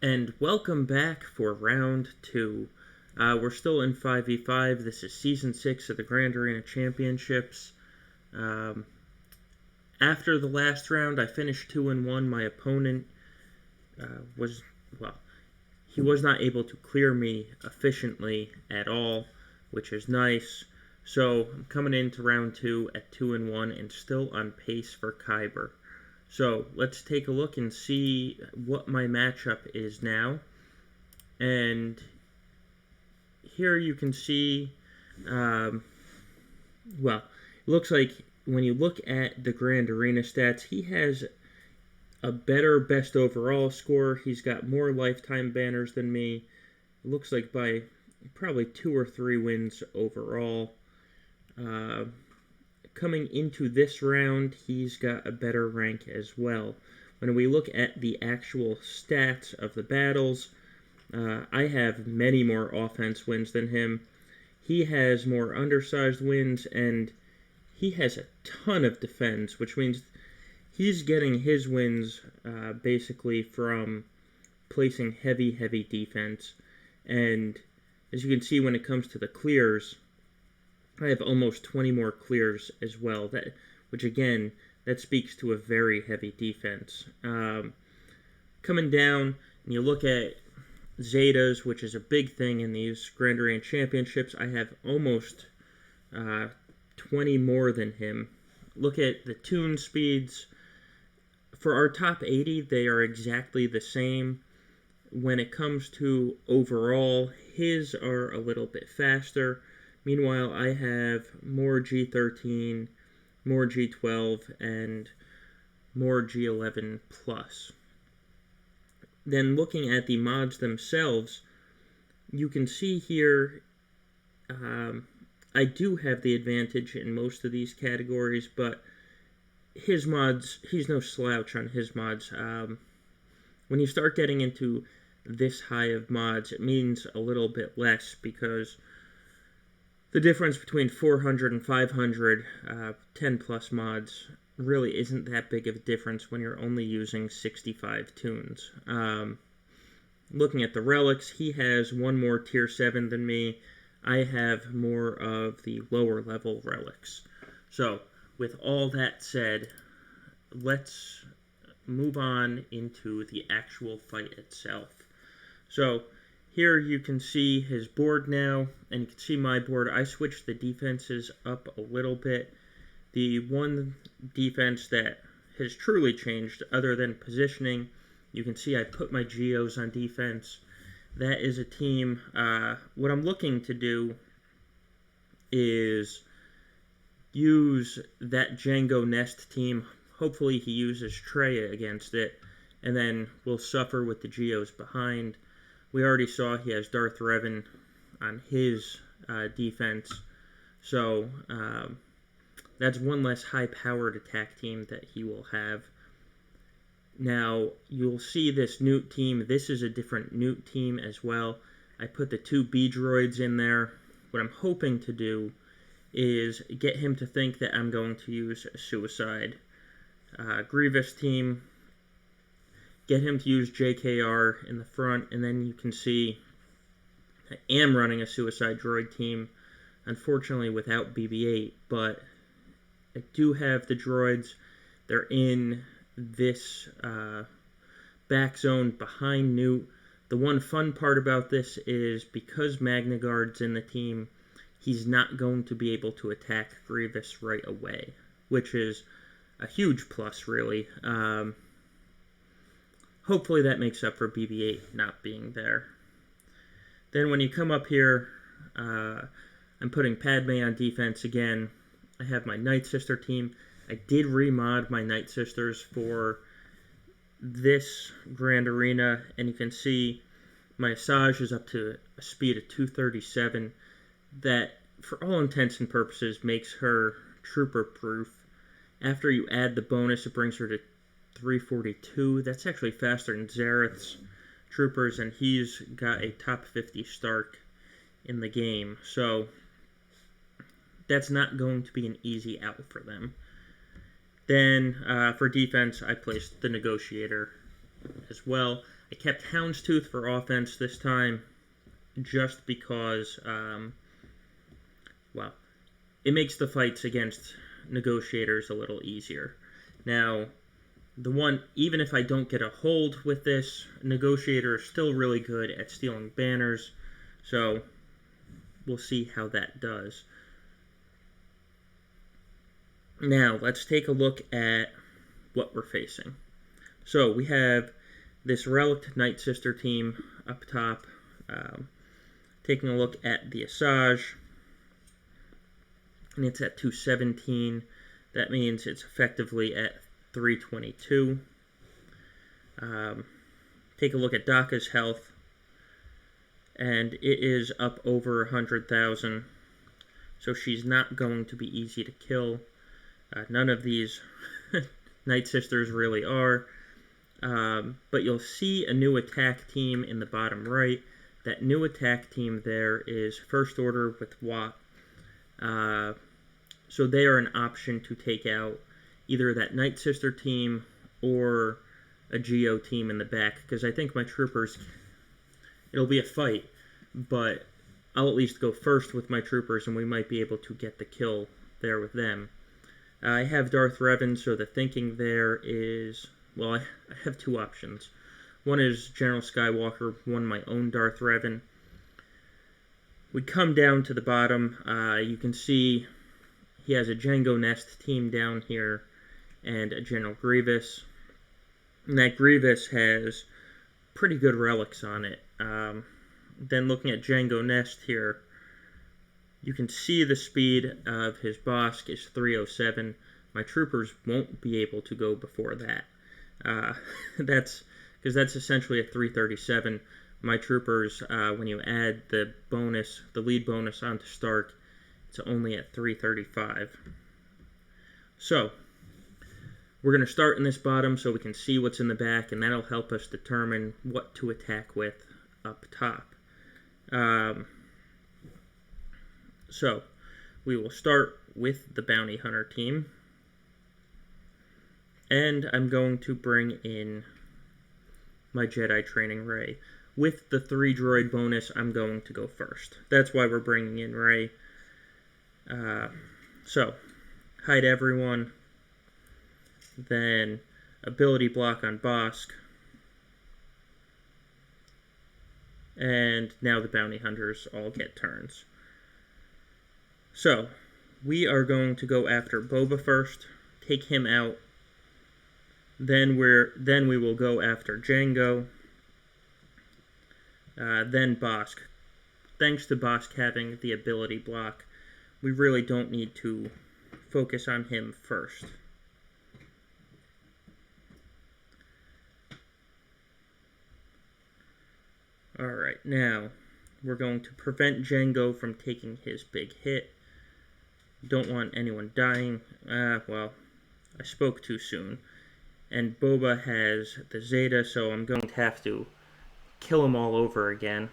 And welcome back for round 2. We're still in 5v5. This is season 6 of the Grand Arena Championships. Um, After the last round, I finished 2-1. My opponent was, well, he was not able to clear me efficiently at all, which is nice. So I'm coming into round 2 at 2-1 and still on pace for Kyber. So let's take a look and see what my matchup is now. And here you can see, well, it looks like when you look at the Grand Arena stats, he has a better best overall score. He's got more lifetime banners than me. It looks like by probably 2 or 3 wins overall. Coming into this round, he's got a better rank as well. When we look at the actual stats of the battles, I have many more offense wins than him. He has more undersized wins, and he has a ton of defense, which means he's getting his wins basically from placing heavy defense. And as you can see, when it comes to the clears, I have almost 20 more clears as well, which again, that speaks to a very heavy defense. Coming down, and you look at Zetas, which is a big thing in these Grand Arena Championships, I have almost 20 more than him. Look at the tune speeds. For our top 80, they are exactly the same. When it comes to overall, his are a little bit faster. Meanwhile, I have more G13, more G12, and more G11 plus. Then looking at the mods themselves, you can see here I do have the advantage in most of these categories, but his mods, he's no slouch on his mods. When you start getting into this high of mods, it means a little bit less because the difference between 400 and 500 10 plus mods really isn't that big of a difference when you're only using 65 tunes. Looking at the relics, he has one more tier 7 than me. I have more of the lower level relics. So, with all that said, let's move on into the actual fight itself. So, here you can see his board now, and you can see my board. I switched the defenses up a little bit. The one defense that has truly changed, other than positioning, you can see I put my Geos on defense. That is a team. What I'm looking to do is use that Django Nest team. Hopefully he uses Trey against it, and then we'll suffer with the Geos behind. We already saw he has Darth Revan on his defense, so that's one less high-powered attack team that he will have. Now, you'll see this Newt team. This is a different Newt team as well. I put the 2 B-droids in there. What I'm hoping to do is get him to think that I'm going to use a suicide. Grievous team, get him to use JKR in the front, and then you can see I am running a suicide droid team, unfortunately without BB-8, but I do have the droids. They're in this back zone behind Newt. The one fun part about this is because Magna Guard's in the team, he's not going to be able to attack Grievous right away, which is a huge plus, really. Hopefully that makes up for BB-8 not being there. Then when you come up here, I'm putting Padme on defense again. I have my Night Sister team. I did remod my Night Sisters for this Grand Arena, and you can see my Asajj is up to a speed of 237. That, for all intents and purposes, makes her trooper-proof. After you add the bonus, it brings her to 342. That's actually faster than Zareth's troopers, and he's got a top 50 Stark in the game. So that's not going to be an easy out for them. Then for defense, I placed the Negotiator as well. I kept Houndstooth for offense this time just because, well, it makes the fights against negotiators a little easier. Now, even if I don't get a hold with this, negotiator is still really good at stealing banners, so we'll see how that does. Now, let's take a look at what we're facing. So, we have this Relic Night Sister team up top. Taking a look at the Asajj, and it's at 217. That means it's effectively at 322. Take a look at Daka's health, and it is up over 100,000. So she's not going to be easy to kill. None of these Night Sisters really are. But you'll see a new attack team in the bottom right. That new attack team there is First Order with Wat. So they are an option to take out either that Night Sister team or a Geo team in the back. Because I think my troopers, it'll be a fight, but I'll at least go first with my troopers and we might be able to get the kill there with them. I have Darth Revan, so the thinking there is, well, I have two options. One is General Skywalker, one my own Darth Revan. We come down to the bottom. You can see he has a Jango Nest team down here and a General Grievous. And that Grievous has pretty good relics on it. Then looking at Jango Nest here, you can see the speed of his Bosk is 307. My troopers won't be able to go before that. That's because that's essentially a 337. My troopers, when you add the lead bonus onto Stark, it's only at 335. So, we're going to start in this bottom so we can see what's in the back, and that'll help us determine what to attack with up top. So, we will start with the Bounty Hunter team. And I'm going to bring in my Jedi Training Rey. With the 3 droid bonus, I'm going to go first. That's why we're bringing in Rey. So, hide everyone. Then, ability block on Bosk. And now the Bounty Hunters all get turns. So, we are going to go after Boba first. Take him out. Then we will go after Jango. Then Bosk. Thanks to Bosk having the ability block, we really don't need to focus on him first. Alright, now we're going to prevent Jango from taking his big hit. Don't want anyone dying. Well, I spoke too soon. And Boba has the Zeta, so I'm going to have to kill him all over again.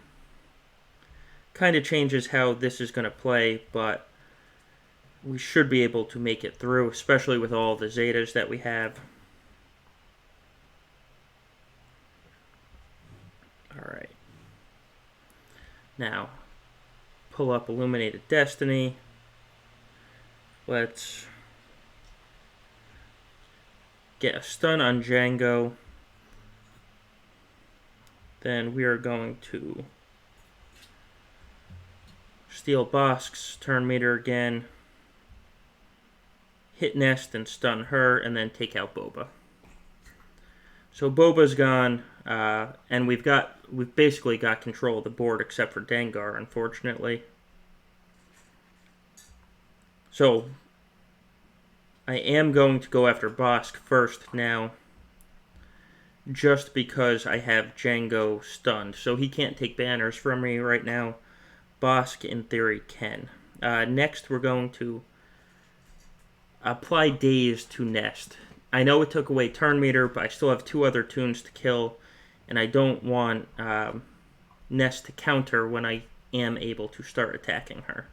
Kind of changes how this is going to play, but we should be able to make it through, especially with all the Zetas that we have. Alright. Now, pull up Illuminated Destiny. Let's get a stun on Jango. Then we are going to steal Bosk's turn meter again, hit Nest and stun her, and then take out Boba. So Boba's gone, and we've basically got control of the board except for Dengar, unfortunately. So I am going to go after Bosk first now, just because I have Jango stunned. So he can't take banners from me right now. Bosk, in theory, can. Next, we're going to apply Daze to Nest. I know it took away turn meter, but I still have 2 other tunes to kill, and I don't want Nest to counter when I am able to start attacking her.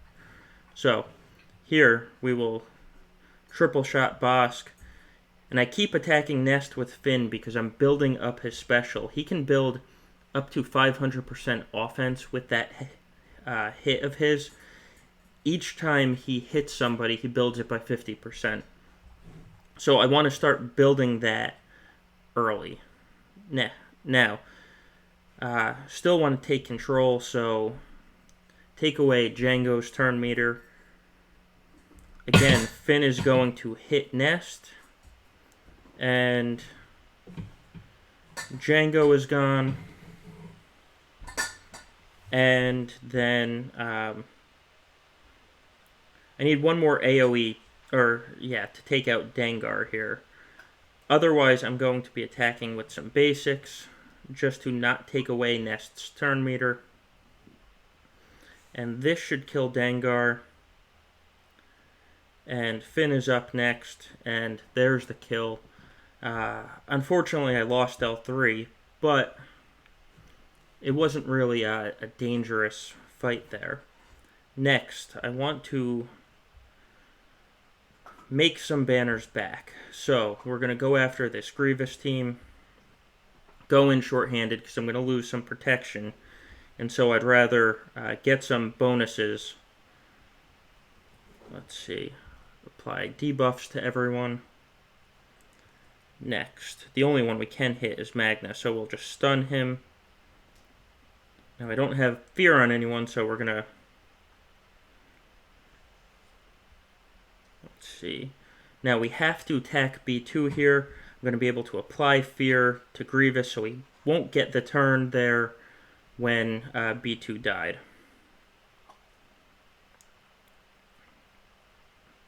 So, here we will triple shot Bosk. And I keep attacking Nest with Finn because I'm building up his special. He can build up to 500% offense with that hit of his. Each time he hits somebody, he builds it by 50%. So I want to start building that early. Now, still want to take control, so take away Django's turn meter. Again, Finn is going to hit Nest, and Django is gone. And then I need one more AoE, to take out Dengar here. Otherwise, I'm going to be attacking with some basics, just to not take away Nest's turn meter. And this should kill Dengar. And Finn is up next, and there's the kill. Unfortunately, I lost L3, but it wasn't really a dangerous fight there. Next, I want to make some banners back. So, we're going to go after this Grievous team. Go in short-handed because I'm going to lose some protection. And so I'd rather get some bonuses. Let's see. Apply debuffs to everyone. Next. The only one we can hit is Magna, so we'll just stun him. Now, I don't have fear on anyone, so we're going to... Let's see. Now, we have to attack B2 here. I'm going to be able to apply fear to Grievous, so he won't get the turn there when B2 died.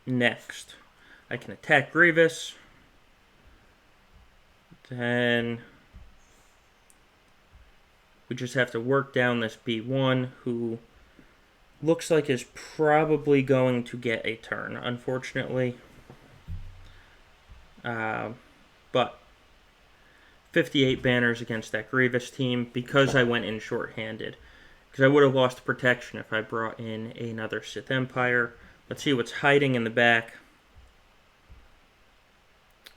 Next, I can attack Grievous. Then we just have to work down this B1, who looks like is probably going to get a turn, unfortunately. But 58 banners against that Grievous team because I went in short-handed. Because I would have lost protection if I brought in another Sith Empire. Let's see what's hiding in the back.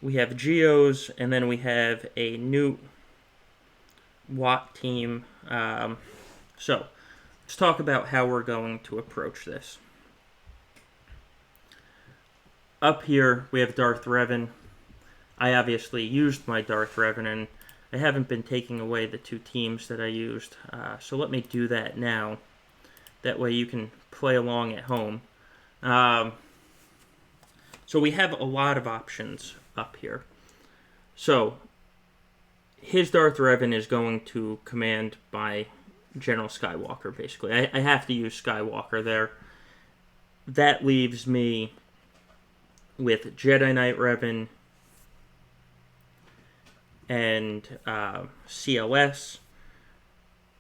We have Geos, and then we have a new Watt team. So, let's talk about how we're going to approach this. Up here, we have Darth Revan. I obviously used my Darth Revan, and I haven't been taking away the two teams that I used. So let me do that now. That way you can play along at home. So we have a lot of options up here. So, his Darth Revan is going to command my General Skywalker, basically. I have to use Skywalker there. That leaves me with Jedi Knight Revan and CLS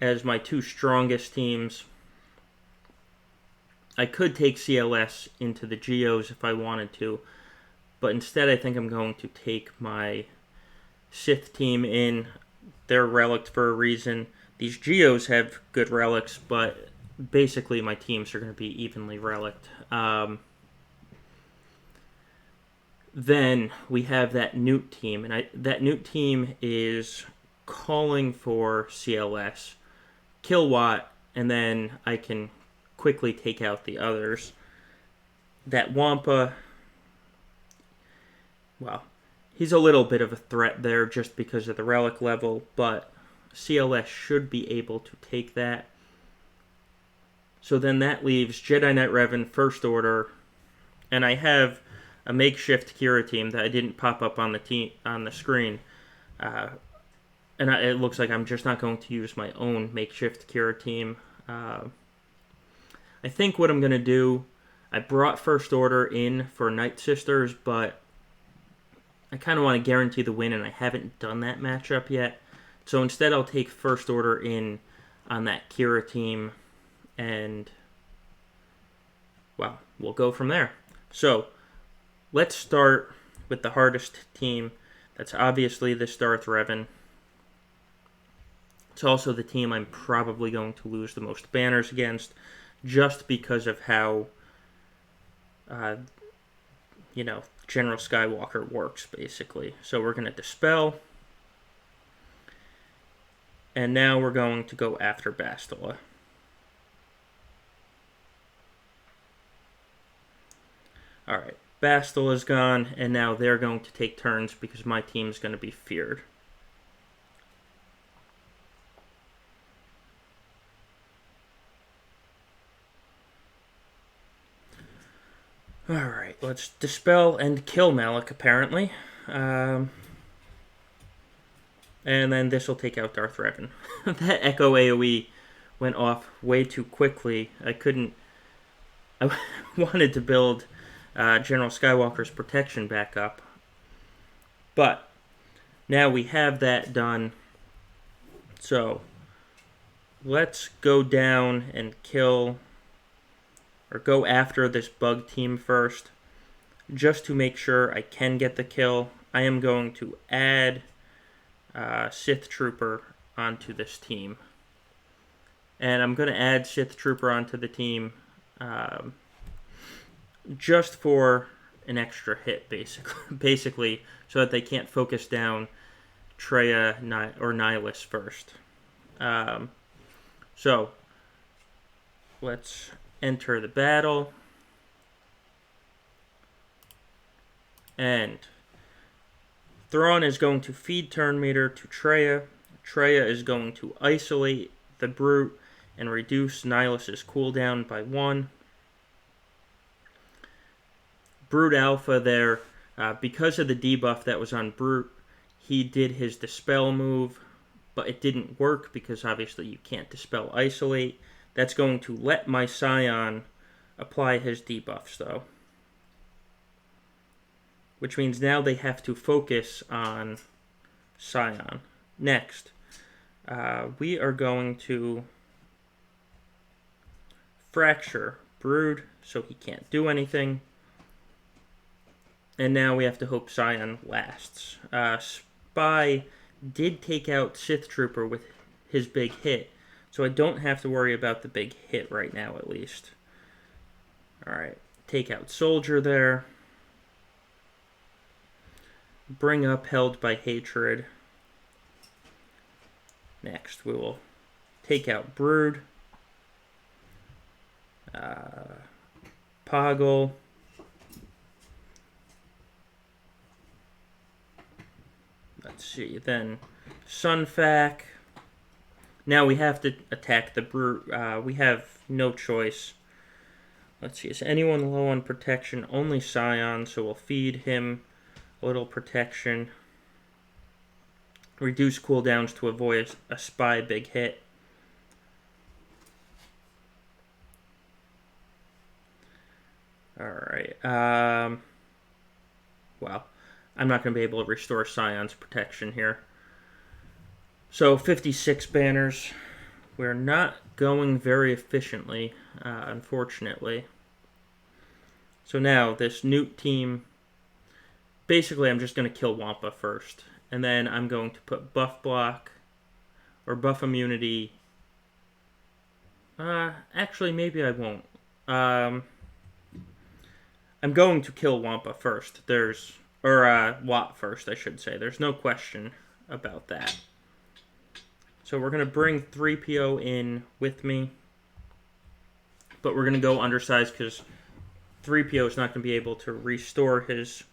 as my two strongest teams. I could take CLS into the Geos if I wanted to, but instead I think I'm going to take my Sith team in. They're relics for a reason. These Geos have good relics, but basically my teams are going to be evenly relicked. Then we have that Newt team, and that Newt team is calling for CLS, kill Watt, and then I can quickly take out the others. That Wampa, well, he's a little bit of a threat there just because of the relic level, but CLS should be able to take that. So then that leaves Jedi Knight Revan, First Order, and I have a makeshift Kira team that I didn't pop up on the screen. It looks like I'm just not going to use my own makeshift Kira team. I think what I'm going to do, I brought First Order in for Night Sisters, but I kind of want to guarantee the win, and I haven't done that matchup yet. So instead I'll take First Order in on that Kira team, and, well, we'll go from there. So, let's start with the hardest team. That's obviously this Darth Revan. It's also the team I'm probably going to lose the most banners against, just because of how General Skywalker works, basically. So we're going to dispel. And now we're going to go after Bastila. Alright, Bastila's gone, and now they're going to take turns because my team's going to be feared. Alright, let's dispel and kill Malick, apparently. And then this will take out Darth Revan. That Echo AoE went off way too quickly. I wanted to build General Skywalker's protection back up. But now we have that done. So let's go down and kill, or go after this bug team first. Just to make sure I can get the kill, I am going to add Sith Trooper onto this team. And I'm going to add Sith Trooper onto the team just for an extra hit, basically, so that they can't focus down Traya or Nihilus first. So, let's enter the battle. And Thrawn is going to feed turn meter to Traya. Traya is going to isolate the Brute and reduce Nihilus's cooldown by 1. Brute Alpha there, because of the debuff that was on Brute, he did his Dispel move, but it didn't work because obviously you can't Dispel Isolate. That's going to let my Scion apply his debuffs, though. Which means now they have to focus on Scion. Next, we are going to fracture Brood so he can't do anything. And now we have to hope Scion lasts. Spy did take out Sith Trooper with his big hit, so I don't have to worry about the big hit right now, at least. Alright, take out Soldier there. Bring up Held by Hatred. Next, we will take out Brood. Poggle. Let's see, then Sunfac. Now we have to attack the Brute. We have no choice. Let's see, is anyone low on protection? Only Scion, so we'll feed him a little protection. Reduce cooldowns to avoid a Spy big hit. Alright, well, I'm not going to be able to restore Scion's protection here. So, 56 banners. We're not going very efficiently, unfortunately. So now, this Newt team, basically I'm just going to kill Wampa first. And then I'm going to put buff block, or buff immunity. Actually, maybe I won't. I'm going to kill Wampa first. Wat first, I should say. There's no question about that. So we're going to bring 3PO in with me. But we're going to go undersized because 3PO is not going to be able to restore his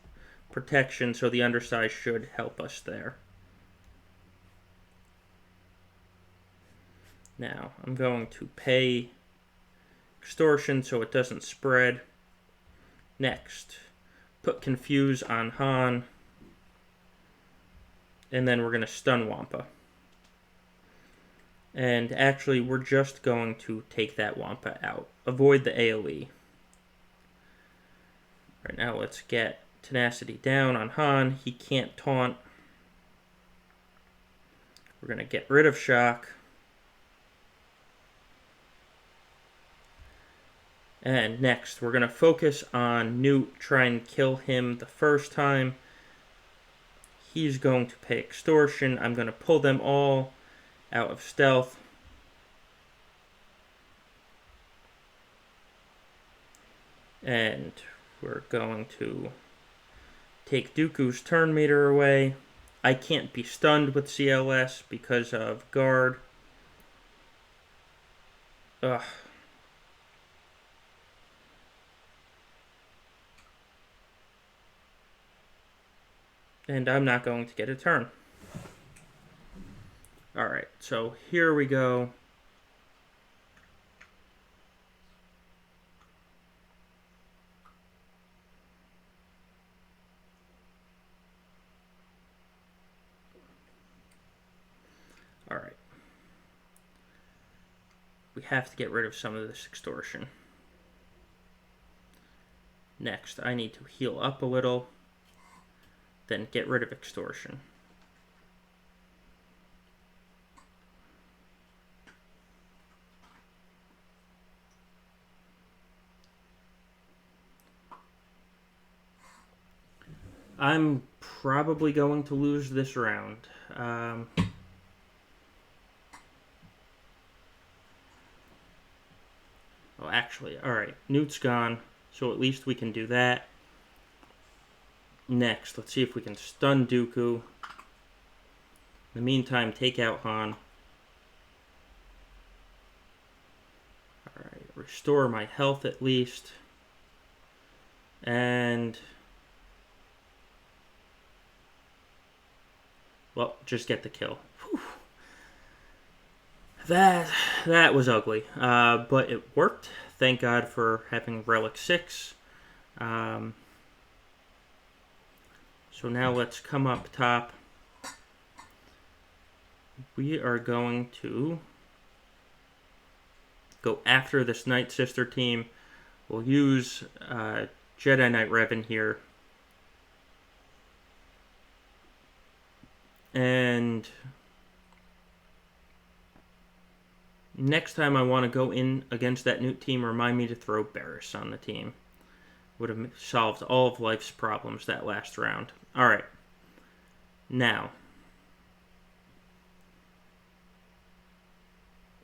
protection, so the undersized should help us there. Now, I'm going to pay extortion so it doesn't spread. Next, put Confuse on Han. And then we're going to stun Wampa. And actually, we're just going to take that Wampa out. Avoid the AoE. Right now, let's get Tenacity down on Han. He can't taunt. We're going to get rid of Shock. And next, we're going to focus on Newt, try and kill him the first time. He's going to pay extortion. I'm going to pull them all out of stealth. And we're going to take Dooku's turn meter away. I can't be stunned with CLS because of guard. Ugh. And I'm not going to get a turn. Alright, so here we go. Alright. We have to get rid of some of this extortion. Next, I need to heal up a little. Then get rid of extortion. I'm probably going to lose this round. Oh, actually, alright. Newt's gone, so at least we can do that. Next, let's see if we can stun Dooku. In the meantime, take out Han. Alright, restore my health at least. And... well, just get the kill. Whew. That was ugly, but it worked. Thank God for having Relic 6. So now let's come up top. We are going to go after this Night Sister team. We'll use Jedi Knight Revan here. And next time I want to go in against that Newt team, remind me to throw Barriss on the team. Would have solved all of life's problems that last round. Alright. Now,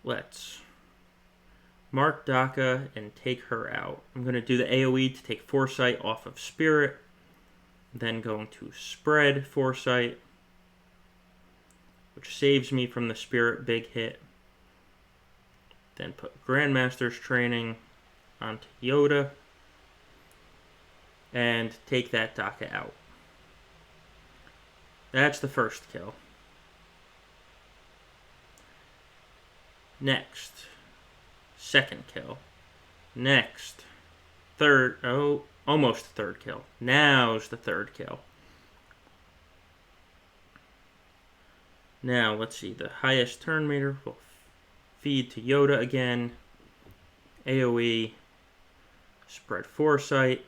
let's mark Daka and take her out. I'm going to do the AoE to take Foresight off of Spirit. Then going to spread Foresight, which saves me from the Spirit big hit. Then put Grandmaster's Training onto Yoda. And take that Daka out. That's the first kill. Next. Second kill. Next. Third. Oh, almost third kill. Now's the third kill. Now, let's see. The highest turn meter will feed to Yoda again. AoE. Spread Foresight.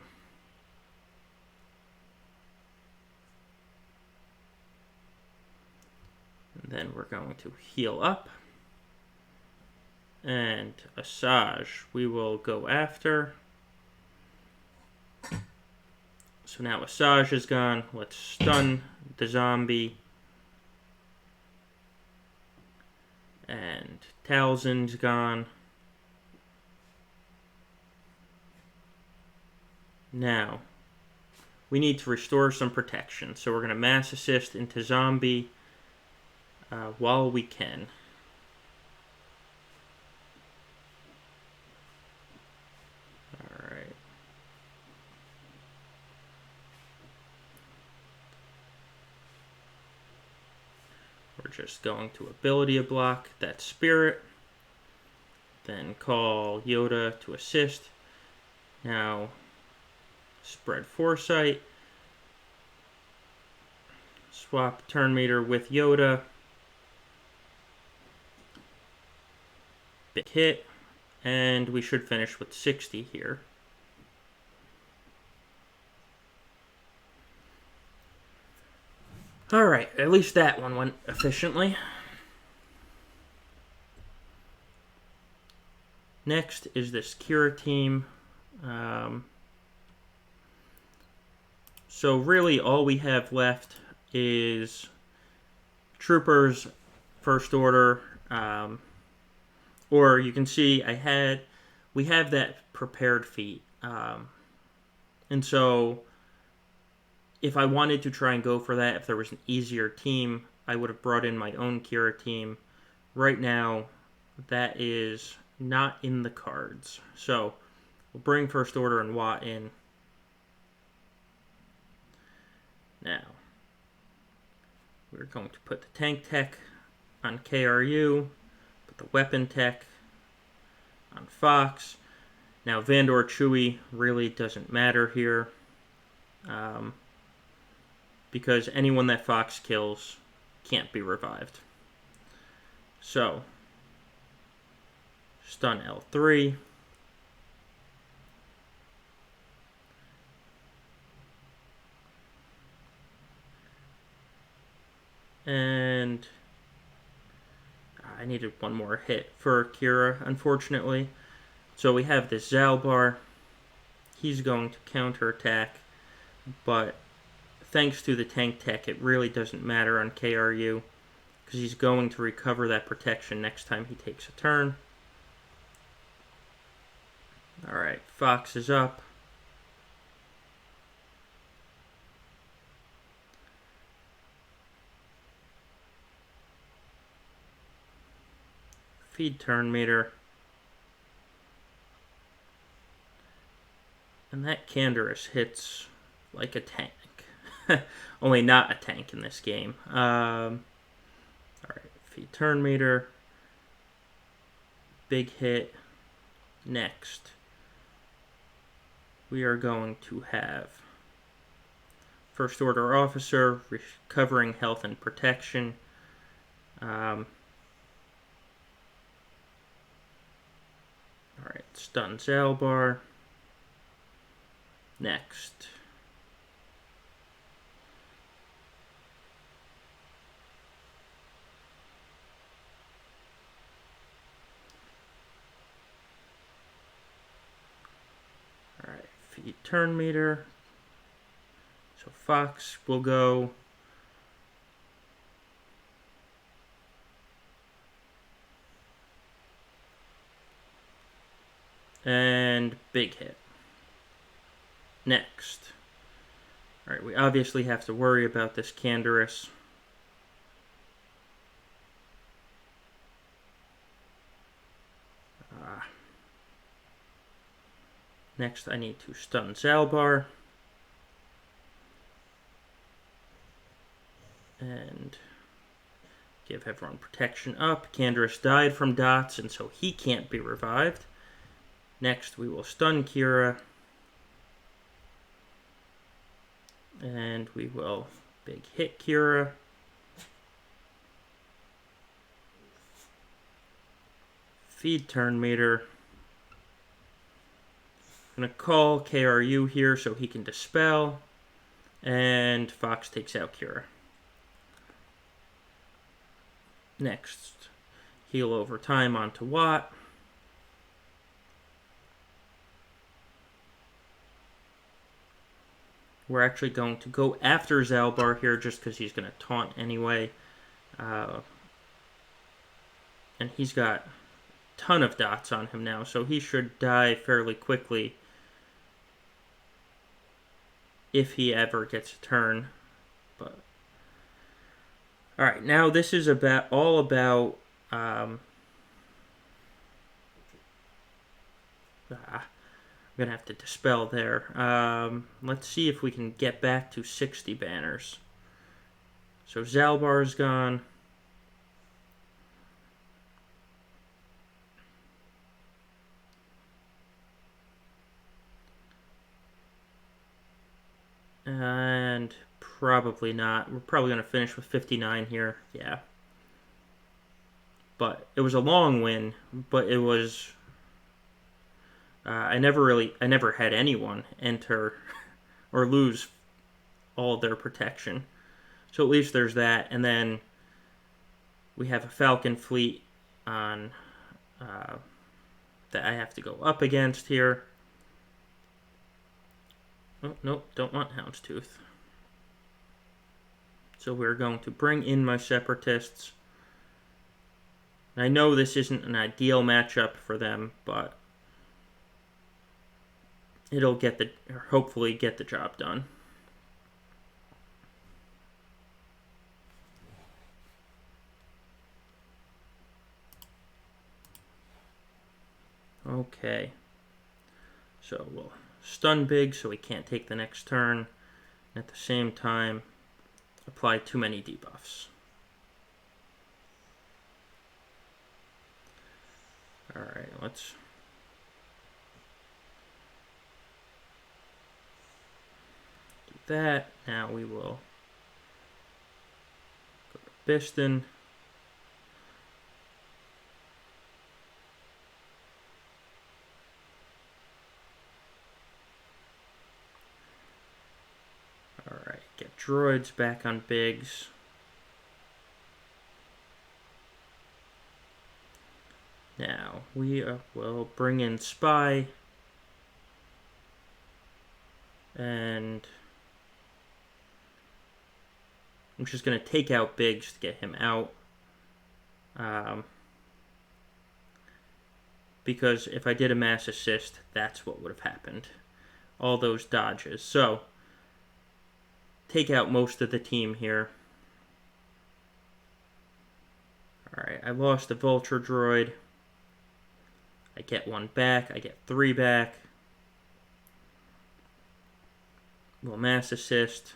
And then we're going to heal up. And Asajj we will go after. So now Asajj is gone. Let's stun the zombie. And Talzin's gone. Now, we need to restore some protection. So we're going to mass assist into zombie while we can. Alright. We're just going to ability block that Spirit. Then call Yoda to assist. Now, spread Foresight. Swap turn meter with Yoda. Big hit. And we should finish with 60 here. Alright, at least that one went efficiently. Next is this Kira team. So really all we have left is Troopers, First Order, or you can see we have that prepared feat. And so if I wanted to try and go for that, if there was an easier team, I would have brought in my own Kira team. Right now, that is not in the cards. So, we'll bring First Order and Watt in. Now, we're going to put the tank tech on KRU, put the weapon tech on Fox. Now, Vandor Chewie really doesn't matter here, because anyone that Fox kills can't be revived. So, stun L3. And I needed one more hit for Kira, unfortunately. So we have this Zalbar. He's going to counterattack, but thanks to the tank tech, it really doesn't matter on KRU, because he's going to recover that protection next time he takes a turn. Alright, Fox is up. Feed turn meter. And that Canderous hits like a tank. Only not a tank in this game. Alright, feed turn meter. Big hit. Next, we are going to have First Order Officer recovering health and protection. Alright, stun Zalbar. Next. Alright, feed turn meter. So Fox will go. And big hit. Next. Alright, we obviously have to worry about this Canderous. Next, I need to stun Zalbar. And give everyone protection up. Canderous died from dots, and so he can't be revived. Next, we will stun Kira. And we will big hit Kira. Feed turn meter. I'm going to call KRU here so he can dispel. And Fox takes out Kira. Next, heal over time onto Watt. We're actually going to go after Zalbar here just because he's going to taunt anyway. And he's got a ton of dots on him now, so he should die fairly quickly if he ever gets a turn. But alright, now this is all about I'm gonna have to dispel there. Let's see if we can get back to 60 banners. So Zalbar's gone. And probably not. We're probably going to finish with 59 here. Yeah. But it was a long win, but it was... I never had anyone enter or lose all of their protection. So at least there's that. And then we have a Falcon fleet on that I have to go up against here. Oh, nope, don't want Houndstooth. So we're going to bring in my Separatists. I know this isn't an ideal matchup for them, but it'll hopefully get the job done. Okay. So we'll stun Big so he can't take the next turn. At the same time, apply too many debuffs. Alright, let's do that. Now we will go to Biston. Alright, get droids back on Biggs. Now, we will bring in Spy. And I'm just going to take out Biggs to get him out. Because if I did a mass assist, that's what would have happened. All those dodges. So, take out most of the team here. Alright, I lost a Vulture droid. I get one back. I get 3 back. We'll mass assist.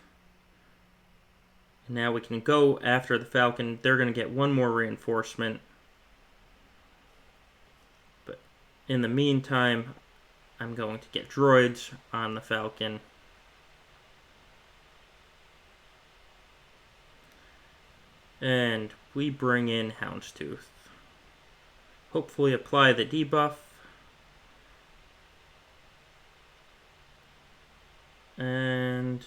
And now we can go after the Falcon. They're going to get one more reinforcement. But in the meantime, I'm going to get droids on the Falcon. And we bring in Houndstooth. Hopefully apply the debuff. And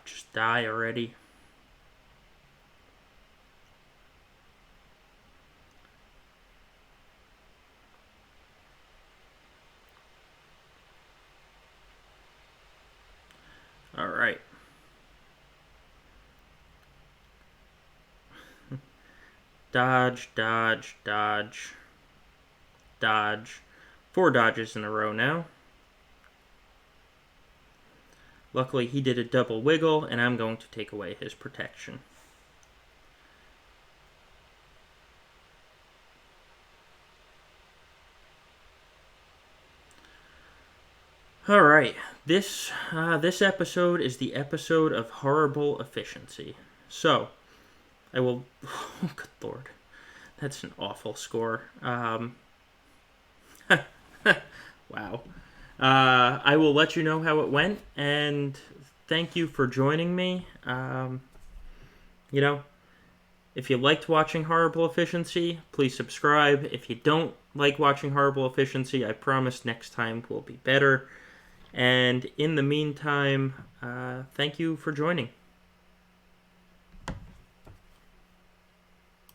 just die already. Alright. Dodge, dodge, dodge, dodge. 4 dodges in a row now. Luckily, he did a double wiggle, and I'm going to take away his protection. Alright, this episode is the episode of horrible efficiency. So, I will... Oh, good lord. That's an awful score. Wow. I will let you know how it went, and thank you for joining me. If you liked watching Horrible Efficiency, please subscribe. If you don't like watching Horrible Efficiency, I promise next time will be better. And in the meantime, thank you for joining.